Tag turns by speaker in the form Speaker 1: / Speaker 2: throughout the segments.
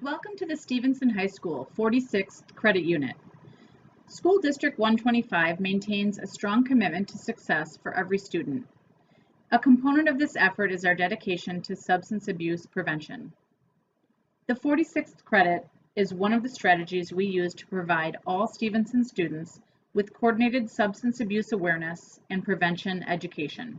Speaker 1: Welcome to the Stevenson High School 46th Credit Unit. School District 125 maintains a strong commitment to success for every student. A component of this effort is our dedication to substance abuse prevention. The 46th credit is one of the strategies we use to provide all Stevenson students with coordinated substance abuse awareness and prevention education.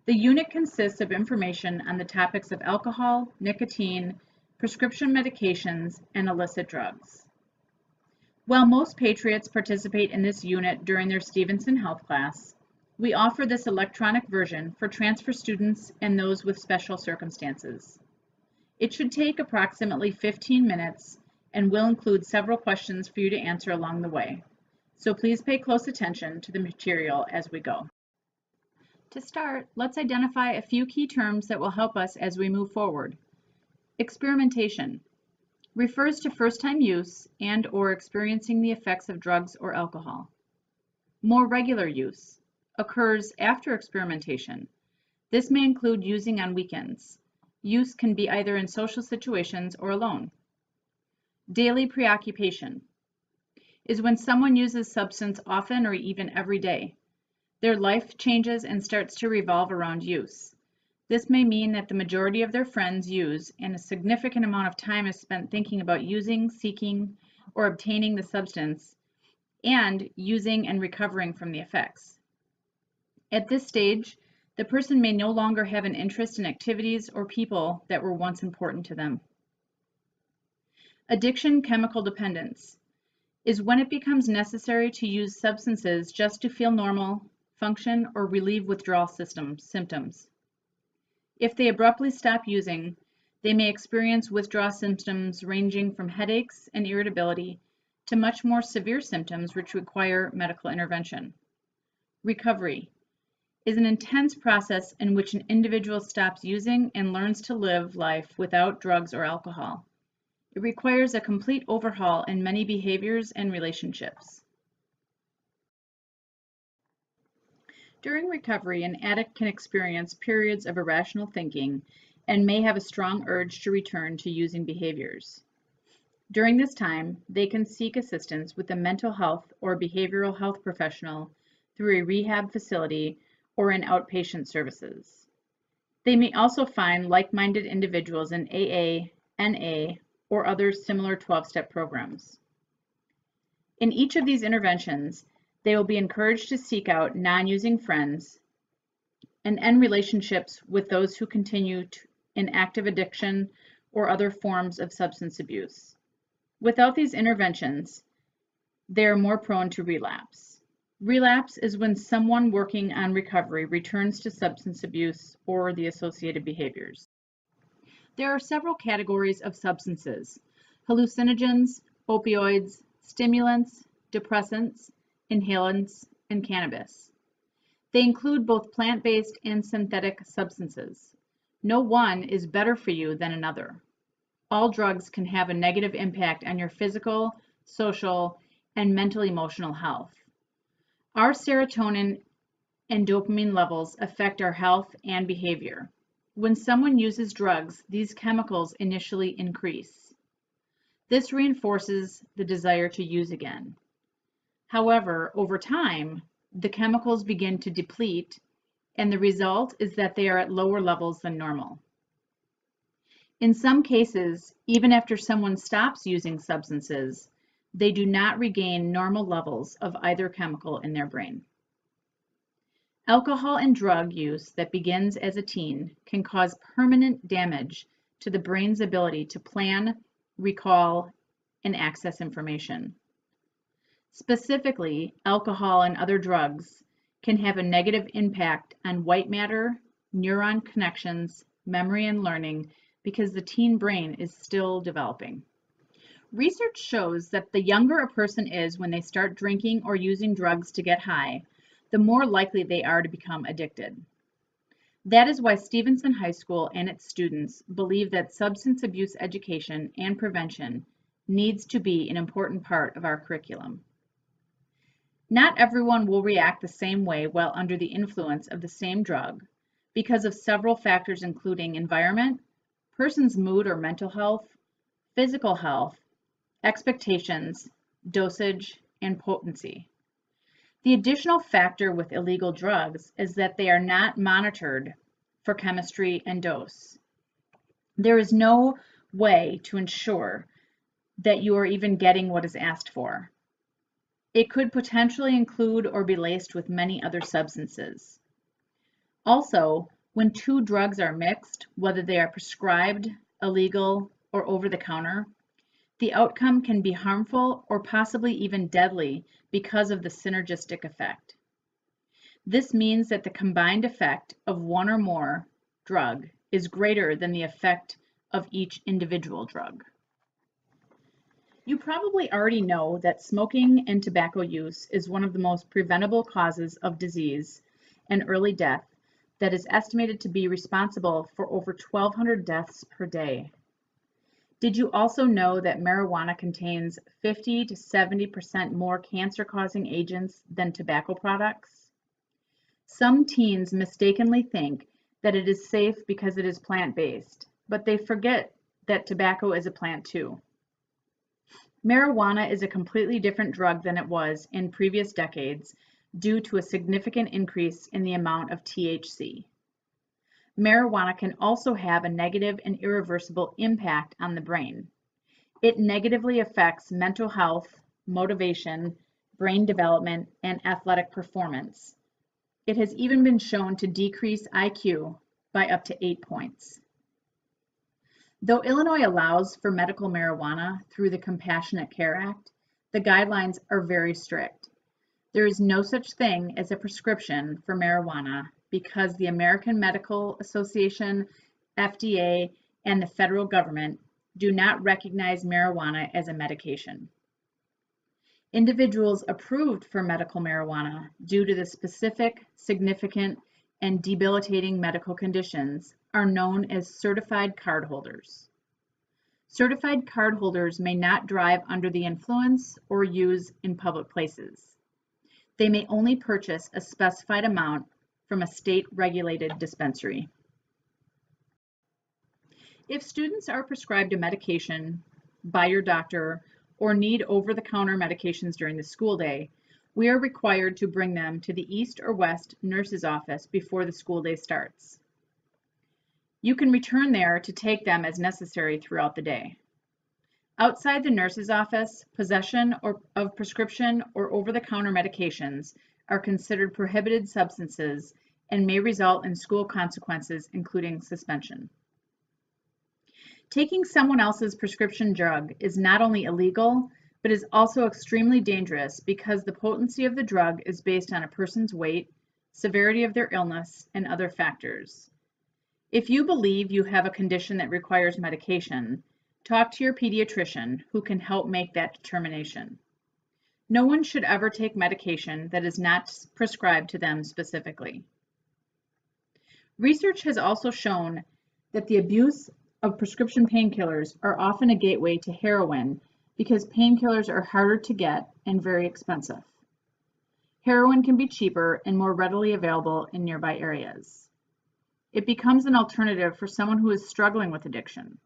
Speaker 1: The unit consists of information on the topics of alcohol, nicotine, prescription medications, and illicit drugs. While most Patriots participate in this unit during their Stevenson health class, we offer this electronic version for transfer students and those with special circumstances. It should take approximately 15 minutes and will include several questions for you to answer along the way. So please pay close attention to the material as we go. To start, let's identify a few key terms that will help us as we move forward. Experimentation refers to first-time use and/or experiencing the effects of drugs or alcohol. More regular use occurs after experimentation. This may include using on weekends. Use can be either in social situations or alone. Daily preoccupation is when someone uses substance often or even every day. Their life changes and starts to revolve around use. This may mean that the majority of their friends use, and a significant amount of time is spent thinking about using, seeking, or obtaining the substance, and using and recovering from the effects. At this stage, the person may no longer have an interest in activities or people that were once important to them. Addiction chemical dependence is when it becomes necessary to use substances just to feel normal, function, or relieve withdrawal symptoms. If they abruptly stop using, they may experience withdrawal symptoms ranging from headaches and irritability to much more severe symptoms which require medical intervention. Recovery is an intense process in which an individual stops using and learns to live life without drugs or alcohol. It requires a complete overhaul in many behaviors and relationships. During recovery, an addict can experience periods of irrational thinking and may have a strong urge to return to using behaviors. During this time, they can seek assistance with a mental health or behavioral health professional through a rehab facility or in outpatient services. They may also find like-minded individuals in AA, NA, or other similar 12-step programs. In each of these interventions, they will be encouraged to seek out non-using friends and end relationships with those who continue in active addiction or other forms of substance abuse. Without these interventions, they are more prone to relapse. Relapse is when someone working on recovery returns to substance abuse or the associated behaviors. There are several categories of substances: hallucinogens, opioids, stimulants, depressants, inhalants, and cannabis. They include both plant-based and synthetic substances. No one is better for you than another. All drugs can have a negative impact on your physical, social, and mental emotional health. Our serotonin and dopamine levels affect our health and behavior. When someone uses drugs, these chemicals initially increase. This reinforces the desire to use again. However, over time, the chemicals begin to deplete, and the result is that they are at lower levels than normal. In some cases, even after someone stops using substances, they do not regain normal levels of either chemical in their brain. Alcohol and drug use that begins as a teen can cause permanent damage to the brain's ability to plan, recall, and access information. Specifically, alcohol and other drugs can have a negative impact on white matter, neuron connections, memory, and learning because the teen brain is still developing. Research shows that the younger a person is when they start drinking or using drugs to get high, the more likely they are to become addicted. That is why Stevenson High School and its students believe that substance abuse education and prevention needs to be an important part of our curriculum. Not everyone will react the same way while under the influence of the same drug because of several factors including environment, person's mood or mental health, physical health, expectations, dosage, and potency. The additional factor with illegal drugs is that they are not monitored for chemistry and dose. There is no way to ensure that you are even getting what is asked for. It could potentially include or be laced with many other substances. Also, when two drugs are mixed, whether they are prescribed, illegal, or over the counter, the outcome can be harmful or possibly even deadly because of the synergistic effect. This means that the combined effect of one or more drug is greater than the effect of each individual drug. You probably already know that smoking and tobacco use is one of the most preventable causes of disease and early death that is estimated to be responsible for over 1,200 deaths per day. Did you also know that marijuana contains 50 to 70% more cancer-causing agents than tobacco products? Some teens mistakenly think that it is safe because it is plant-based, but they forget that tobacco is a plant too. Marijuana is a completely different drug than it was in previous decades due to a significant increase in the amount of THC. Marijuana can also have a negative and irreversible impact on the brain. It negatively affects mental health, motivation, brain development, and athletic performance. It has even been shown to decrease IQ by up to 8 points. Though Illinois allows for medical marijuana through the Compassionate Care Act, the guidelines are very strict. There is no such thing as a prescription for marijuana because the American Medical Association, FDA, and the federal government do not recognize marijuana as a medication. Individuals approved for medical marijuana due to the specific, significant, and debilitating medical conditions are known as certified cardholders. Certified cardholders may not drive under the influence or use in public places. They may only purchase a specified amount from a state-regulated dispensary. If students are prescribed a medication by your doctor or need over-the-counter medications during the school day, we are required to bring them to the East or West nurse's office before the school day starts. You can return there to take them as necessary throughout the day. Outside the nurse's office, possession of prescription or over-the-counter medications are considered prohibited substances and may result in school consequences, including suspension. Taking someone else's prescription drug is not only illegal, but is also extremely dangerous because the potency of the drug is based on a person's weight, severity of their illness, and other factors. If you believe you have a condition that requires medication, talk to your pediatrician who can help make that determination. No one should ever take medication that is not prescribed to them specifically. Research has also shown that the abuse of prescription painkillers are often a gateway to heroin because painkillers are harder to get and very expensive. Heroin can be cheaper and more readily available in nearby areas. It becomes an alternative for someone who is struggling with addiction.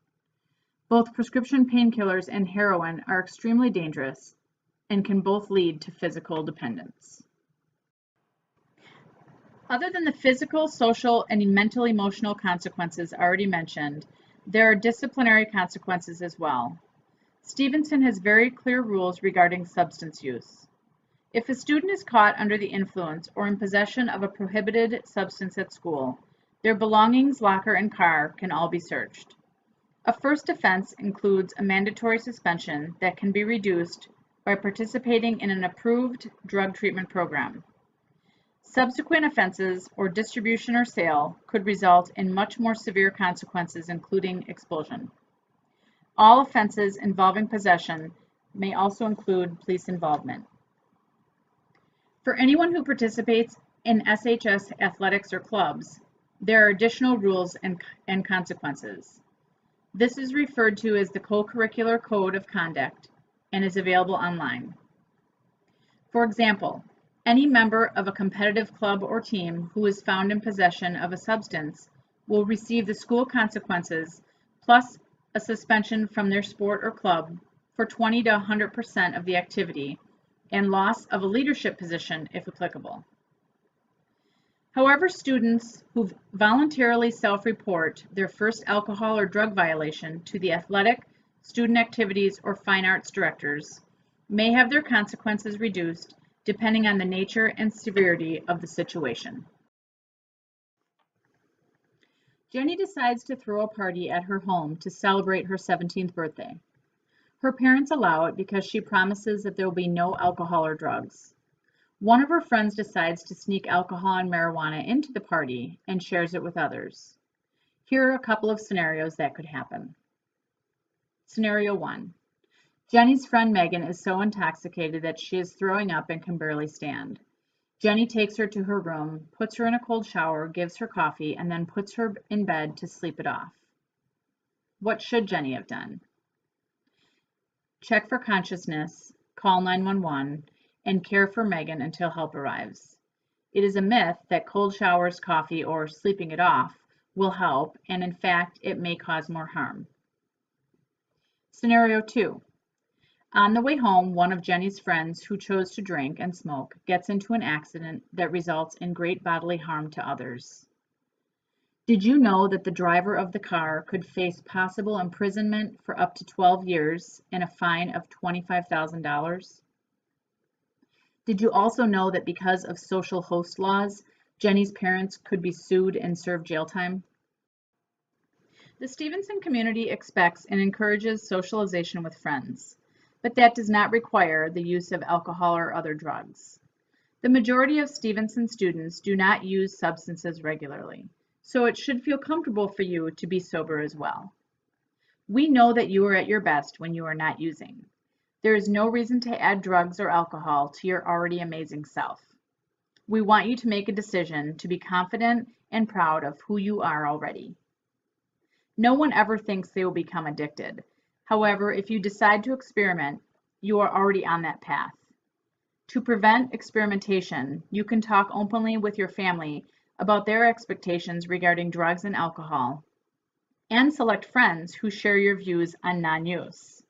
Speaker 1: Both prescription painkillers and heroin are extremely dangerous and can both lead to physical dependence. Other than the physical, social, and mental emotional consequences already mentioned, there are disciplinary consequences as well. Stevenson has very clear rules regarding substance use. If a student is caught under the influence or in possession of a prohibited substance at school, their belongings, locker, and car can all be searched. A first offense includes a mandatory suspension that can be reduced by participating in an approved drug treatment program. Subsequent offenses or distribution or sale could result in much more severe consequences, including expulsion. All offenses involving possession may also include police involvement. For anyone who participates in SHS athletics or clubs, there are additional rules and consequences. This is referred to as the Co-Curricular Code of Conduct and is available online. For example, any member of a competitive club or team who is found in possession of a substance will receive the school consequences plus a suspension from their sport or club for 20 to 100% of the activity, and loss of a leadership position if applicable. However, students who voluntarily self-report their first alcohol or drug violation to the athletic, student activities, or fine arts directors may have their consequences reduced depending on the nature and severity of the situation. Jenny decides to throw a party at her home to celebrate her 17th birthday. Her parents allow it because she promises that there will be no alcohol or drugs. One of her friends decides to sneak alcohol and marijuana into the party and shares it with others. Here are a couple of scenarios that could happen. Scenario 1. Jenny's friend Megan is so intoxicated that she is throwing up and can barely stand. Jenny takes her to her room, puts her in a cold shower, gives her coffee, and then puts her in bed to sleep it off. What should Jenny have done? Check for consciousness, call 911, and care for Megan until help arrives. It is a myth that cold showers, coffee, or sleeping it off will help, and in fact, it may cause more harm. Scenario 2. On the way home, one of Jenny's friends who chose to drink and smoke gets into an accident that results in great bodily harm to others. Did you know that the driver of the car could face possible imprisonment for up to 12 years and a fine of $25,000? Did you also know that because of social host laws, Jenny's parents could be sued and serve jail time? The Stevenson community expects and encourages socialization with friends, but that does not require the use of alcohol or other drugs. The majority of Stevenson students do not use substances regularly, so it should feel comfortable for you to be sober as well. We know that you are at your best when you are not using. There is no reason to add drugs or alcohol to your already amazing self. We want you to make a decision to be confident and proud of who you are already. No one ever thinks they will become addicted. However, if you decide to experiment, you are already on that path. To prevent experimentation, you can talk openly with your family about their expectations regarding drugs and alcohol, and select friends who share your views on non-use.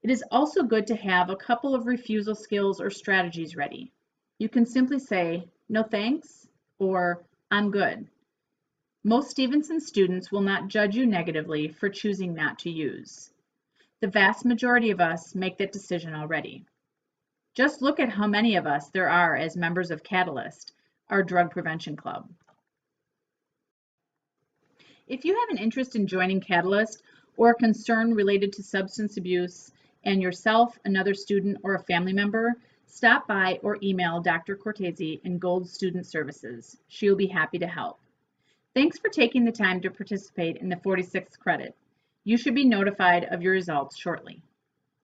Speaker 1: It is also good to have a couple of refusal skills or strategies ready. You can simply say, "No thanks," or "I'm good." Most Stevenson students will not judge you negatively for choosing not to use. The vast majority of us make that decision already. Just look at how many of us there are as members of Catalyst, our drug prevention club. If you have an interest in joining Catalyst or a concern related to substance abuse and yourself, another student, or a family member, stop by or email Dr. Cortese in Gold Student Services. She will be happy to help. Thanks for taking the time to participate in the 46th credit. You should be notified of your results shortly.